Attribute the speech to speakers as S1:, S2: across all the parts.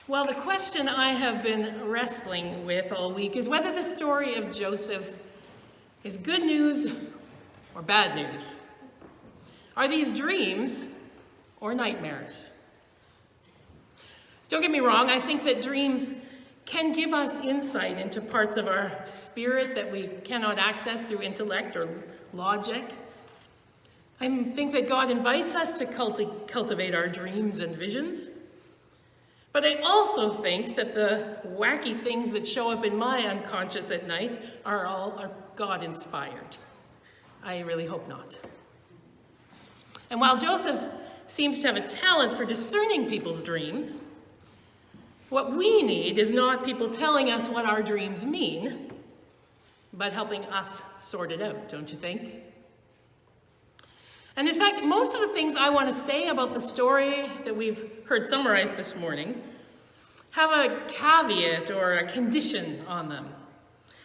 S1: Well, the question I have been wrestling with all week is whether the story of Joseph is good news or bad news. Are these dreams or nightmares? Don't get me wrong, I think that dreams can give us insight into parts of our spirit that we cannot access through intellect or logic. I think that God invites us to cultivate our dreams and visions. But I also think that the wacky things that show up in my unconscious at night are God-inspired. I really hope not. And while Joseph seems to have a talent for discerning people's dreams, what we need is not people telling us what our dreams mean, but helping us sort it out, don't you think? And in fact, most of the things I want to say about the story that we've heard summarized this morning have a caveat or a condition on them,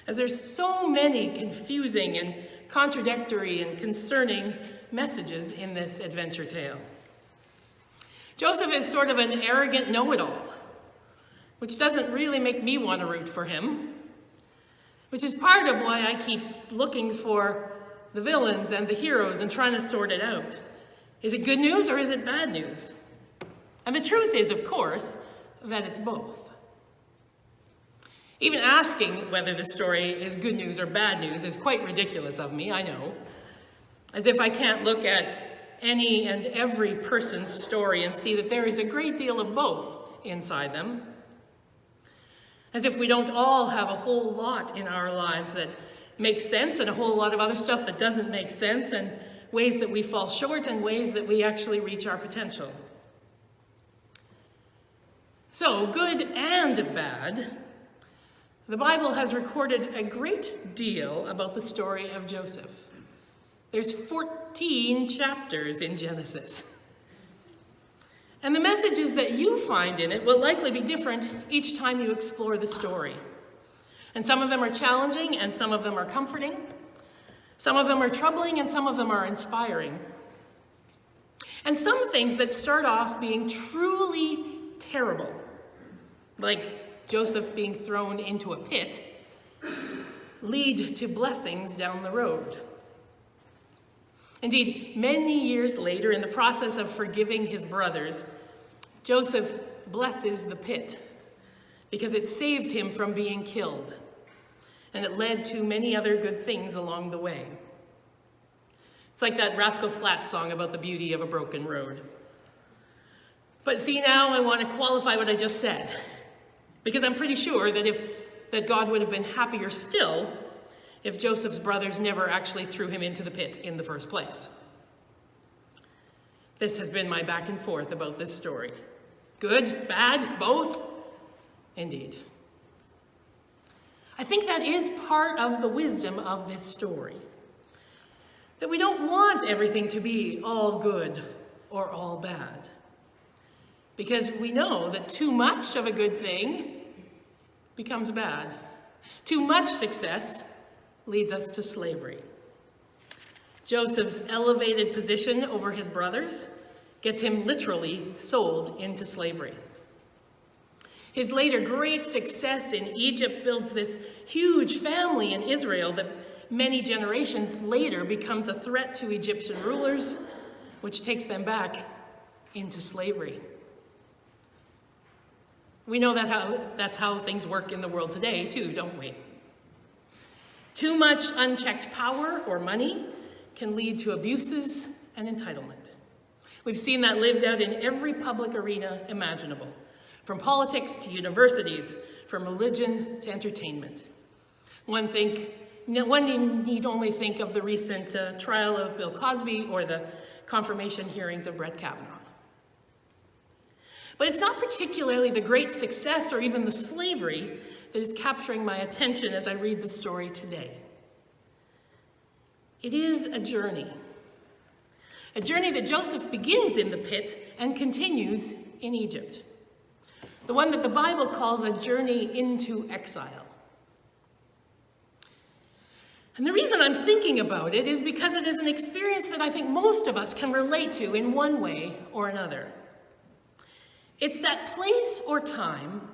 S1: as there's so many confusing and contradictory and concerning messages in this adventure tale. Joseph is sort of an arrogant know-it-all, which doesn't really make me want to root for him, which is part of why I keep looking for the villains and the heroes and trying to sort it out. Is it good news or is it bad news? And the truth is, of course, that it's both. Even asking whether the story is good news or bad news is quite ridiculous of me, I know. As if I can't look at any and every person's story and see that there is a great deal of both inside them. As if we don't all have a whole lot in our lives that makes sense and a whole lot of other stuff that doesn't make sense, and ways that we fall short and ways that we actually reach our potential. So, good and bad, the Bible has recorded a great deal about the story of Joseph. There's 14 chapters in Genesis. And the messages that you find in it will likely be different each time you explore the story. And some of them are challenging, and some of them are comforting. Some of them are troubling, and some of them are inspiring. And some things that start off being truly terrible, like Joseph being thrown into a pit, lead to blessings down the road. Indeed, many years later, in the process of forgiving his brothers, Joseph blesses the pit because it saved him from being killed, and it led to many other good things along the way. It's like that Rascal Flatts song about the beauty of a broken road. But see, now I want to qualify what I just said, because I'm pretty sure that God would have been happier still if Joseph's brothers never actually threw him into the pit in the first place. This has been my back and forth about this story. Good, bad, both? Indeed. I think that is part of the wisdom of this story. That we don't want everything to be all good or all bad. Because we know that too much of a good thing becomes bad. Too much success leads us to slavery. Joseph's elevated position over his brothers gets him literally sold into slavery. His later great success in Egypt builds this huge family in Israel that many generations later becomes a threat to Egyptian rulers, which takes them back into slavery. We know that's how things work in the world today, too, don't we? Too much unchecked power or money can lead to abuses and entitlement. We've seen that lived out in every public arena imaginable, from politics to universities, from religion to entertainment. One need only think of the recent trial of Bill Cosby or the confirmation hearings of Brett Kavanaugh. But it's not particularly the great success or even the slavery that is capturing my attention as I read the story today. It is a journey that Joseph begins in the pit and continues in Egypt. The one that the Bible calls a journey into exile. And the reason I'm thinking about it is because it is an experience that I think most of us can relate to in one way or another. It's that place or time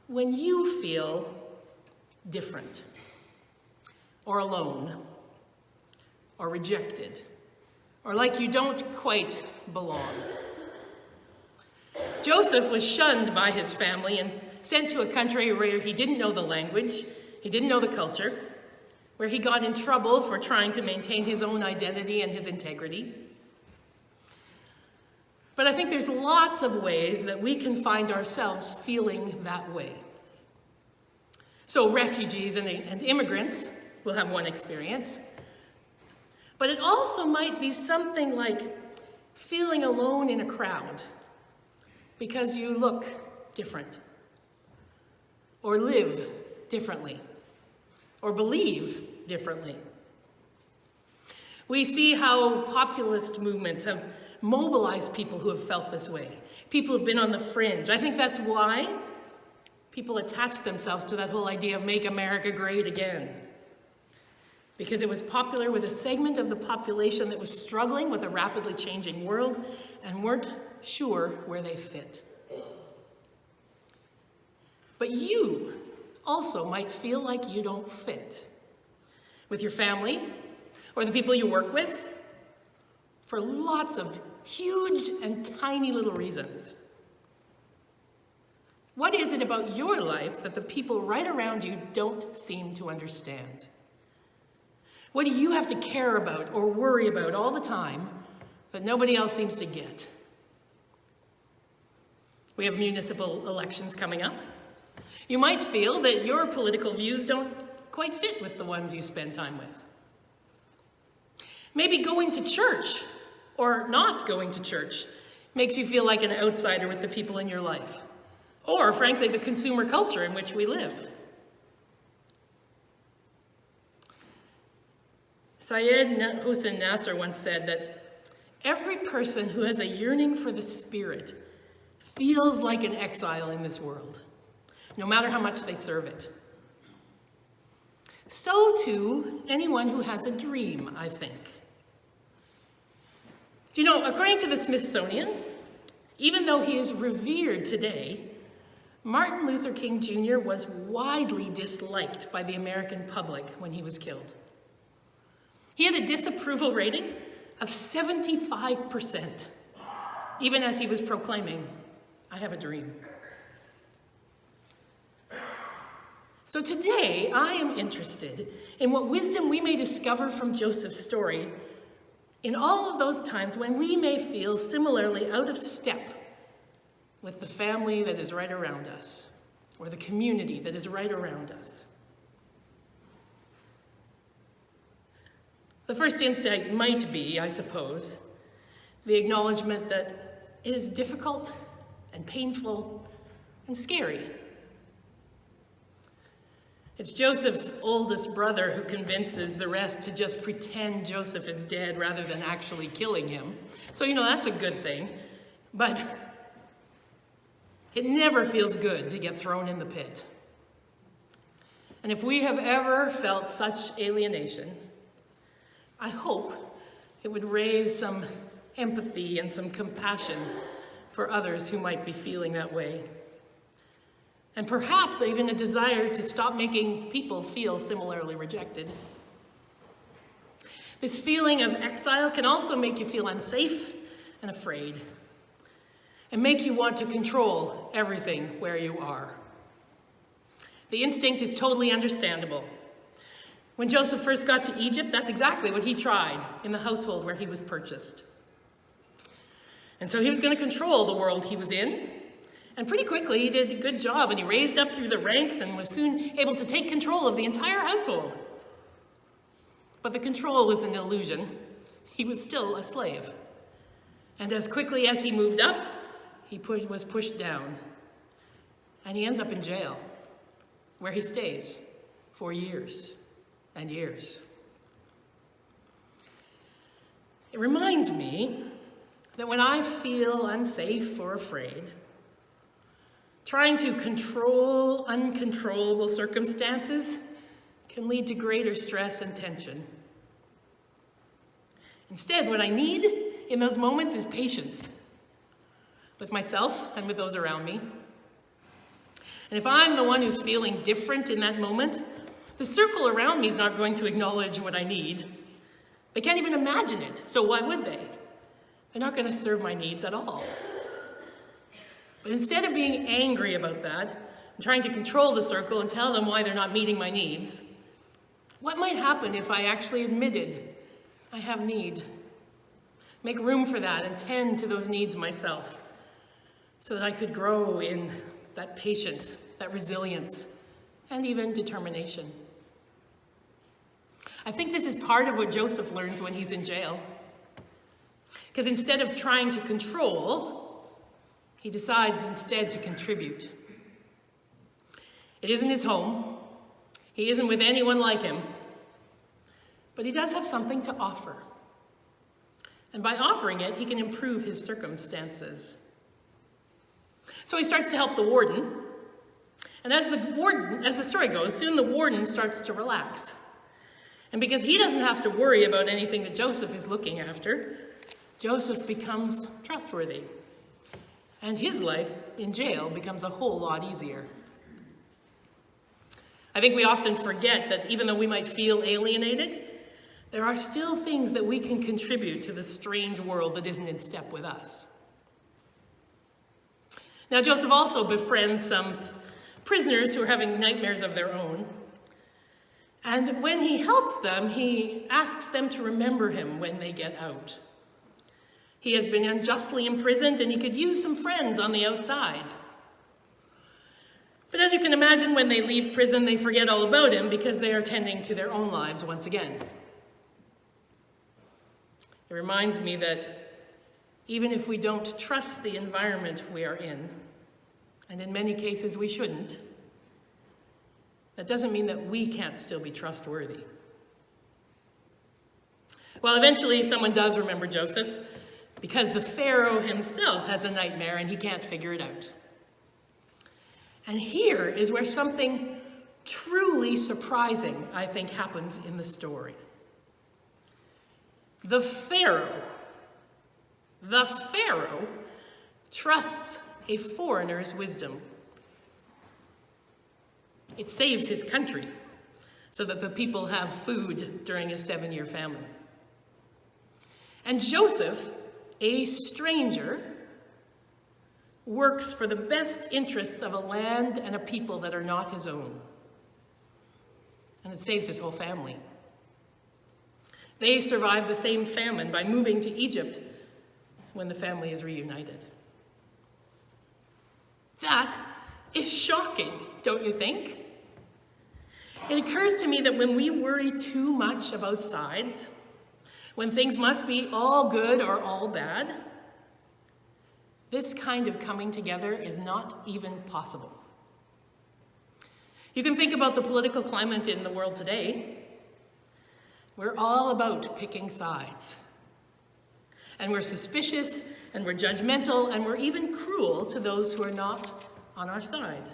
S1: when you feel different, or alone, or rejected, or like you don't quite belong. Joseph was shunned by his family and sent to a country where he didn't know the language, he didn't know the culture, where he got in trouble for trying to maintain his own identity and his integrity. But I think there's lots of ways that we can find ourselves feeling that way. So refugees and immigrants will have one experience. But it also might be something like feeling alone in a crowd because you look different, or live differently, or believe differently. We see how populist movements have mobilized people who have felt this way. People who've been on the fringe. I think that's why people attach themselves to that whole idea of make America great again. Because it was popular with a segment of the population that was struggling with a rapidly changing world and weren't sure where they fit. But you also might feel like you don't fit with your family or the people you work with for lots of huge and tiny little reasons. What is it about your life that the people right around you don't seem to understand? What do you have to care about or worry about all the time that nobody else seems to get? We have municipal elections coming up. You might feel that your political views don't quite fit with the ones you spend time with. Maybe going to church or not going to church makes you feel like an outsider with the people in your life, or frankly, the consumer culture in which we live. Syed Hossein Nasr once said that every person who has a yearning for the Spirit feels like an exile in this world, no matter how much they serve it. So too, anyone who has a dream, I think. Do you know, according to the Smithsonian, even though he is revered today, Martin Luther King Jr. was widely disliked by the American public when he was killed. He had a disapproval rating of 75%, even as he was proclaiming, "I have a dream." So today, I am interested in what wisdom we may discover from Joseph's story in all of those times when we may feel similarly out of step with the family that is right around us, or the community that is right around us. The first insight might be, I suppose, the acknowledgement that it is difficult and painful and scary. It's Joseph's oldest brother who convinces the rest to just pretend Joseph is dead rather than actually killing him. So, that's a good thing. But it never feels good to get thrown in the pit. And if we have ever felt such alienation, I hope it would raise some empathy and some compassion for others who might be feeling that way. And perhaps even a desire to stop making people feel similarly rejected. This feeling of exile can also make you feel unsafe and afraid, and make you want to control everything where you are. The instinct is totally understandable. When Joseph first got to Egypt, that's exactly what he tried in the household where he was purchased. And so he was going to control the world he was in. And pretty quickly, he did a good job, and he raised up through the ranks and was soon able to take control of the entire household. But the control was an illusion. He was still a slave. And as quickly as he moved up, he was pushed down. And he ends up in jail, where he stays for years and years. It reminds me that when I feel unsafe or afraid, trying to control uncontrollable circumstances can lead to greater stress and tension. Instead, what I need in those moments is patience. with myself and with those around me. And if I'm the one who's feeling different in that moment, the circle around me is not going to acknowledge what I need. They can't even imagine it, so why would they? They're not going to serve my needs at all. But instead of being angry about that, and trying to control the circle and tell them why they're not meeting my needs, what might happen if I actually admitted I have need? Make room for that and tend to those needs myself so that I could grow in that patience, that resilience, and even determination. I think this is part of what Joseph learns when he's in jail. Because instead of trying to control, he decides instead to contribute. It isn't his home. He isn't with anyone like him. But he does have something to offer. And by offering it, he can improve his circumstances. So he starts to help the warden. And as the story goes, soon the warden starts to relax. And because he doesn't have to worry about anything that Joseph is looking after, Joseph becomes trustworthy. And his life in jail becomes a whole lot easier. I think we often forget that even though we might feel alienated, there are still things that we can contribute to the strange world that isn't in step with us. Now, Joseph also befriends some prisoners who are having nightmares of their own. And when he helps them, he asks them to remember him when they get out. He has been unjustly imprisoned, and he could use some friends on the outside. But as you can imagine, when they leave prison, they forget all about him because they are tending to their own lives once again. It reminds me that even if we don't trust the environment we are in, and in many cases we shouldn't, that doesn't mean that we can't still be trustworthy. Well, eventually someone does remember Joseph because the Pharaoh himself has a nightmare and he can't figure it out. And here is where something truly surprising, I think, happens in the story. The Pharaoh trusts a foreigner's wisdom. It saves his country so that the people have food during a 7-year famine. And Joseph, a stranger, works for the best interests of a land and a people that are not his own. And it saves his whole family. They survive the same famine by moving to Egypt when the family is reunited. That is shocking, don't you think? It occurs to me that when we worry too much about sides, when things must be all good or all bad, this kind of coming together is not even possible. You can think about the political climate in the world today. We're all about picking sides. And we're suspicious, and we're judgmental, and we're even cruel to those who are not on our side.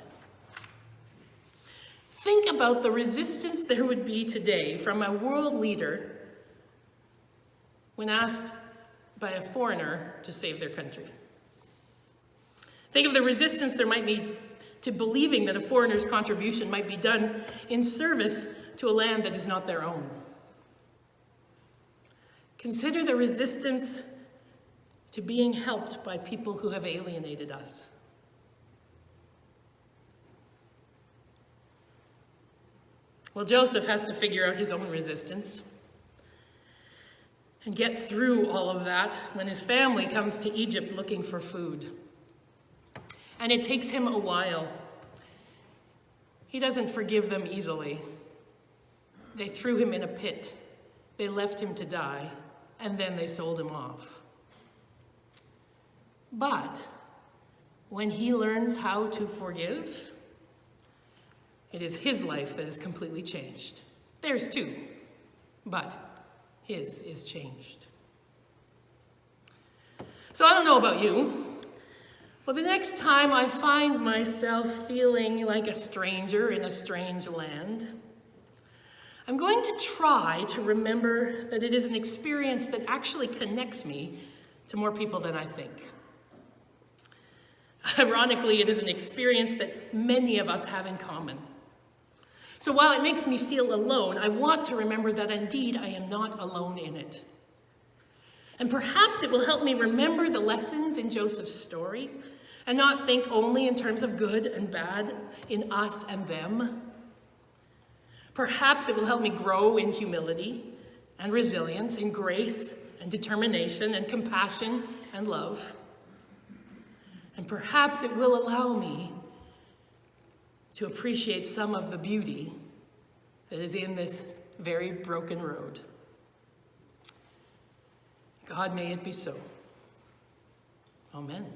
S1: Think about the resistance there would be today from a world leader when asked by a foreigner to save their country. Think of the resistance there might be to believing that a foreigner's contribution might be done in service to a land that is not their own. Consider the resistance to being helped by people who have alienated us. Well, Joseph has to figure out his own resistance and get through all of that when his family comes to Egypt looking for food. And it takes him a while. He doesn't forgive them easily. They threw him in a pit. They left him to die, and then they sold him off. But when he learns how to forgive, it is his life that is completely changed. Theirs too, but his is changed. So I don't know about you, but the next time I find myself feeling like a stranger in a strange land, I'm going to try to remember that it is an experience that actually connects me to more people than I think. Ironically, it is an experience that many of us have in common. So while it makes me feel alone, I want to remember that indeed I am not alone in it. And perhaps it will help me remember the lessons in Joseph's story and not think only in terms of good and bad, in us and them. Perhaps it will help me grow in humility and resilience, in grace and determination and compassion and love. And perhaps it will allow me to appreciate some of the beauty that is in this very broken road. God, may it be so. Amen.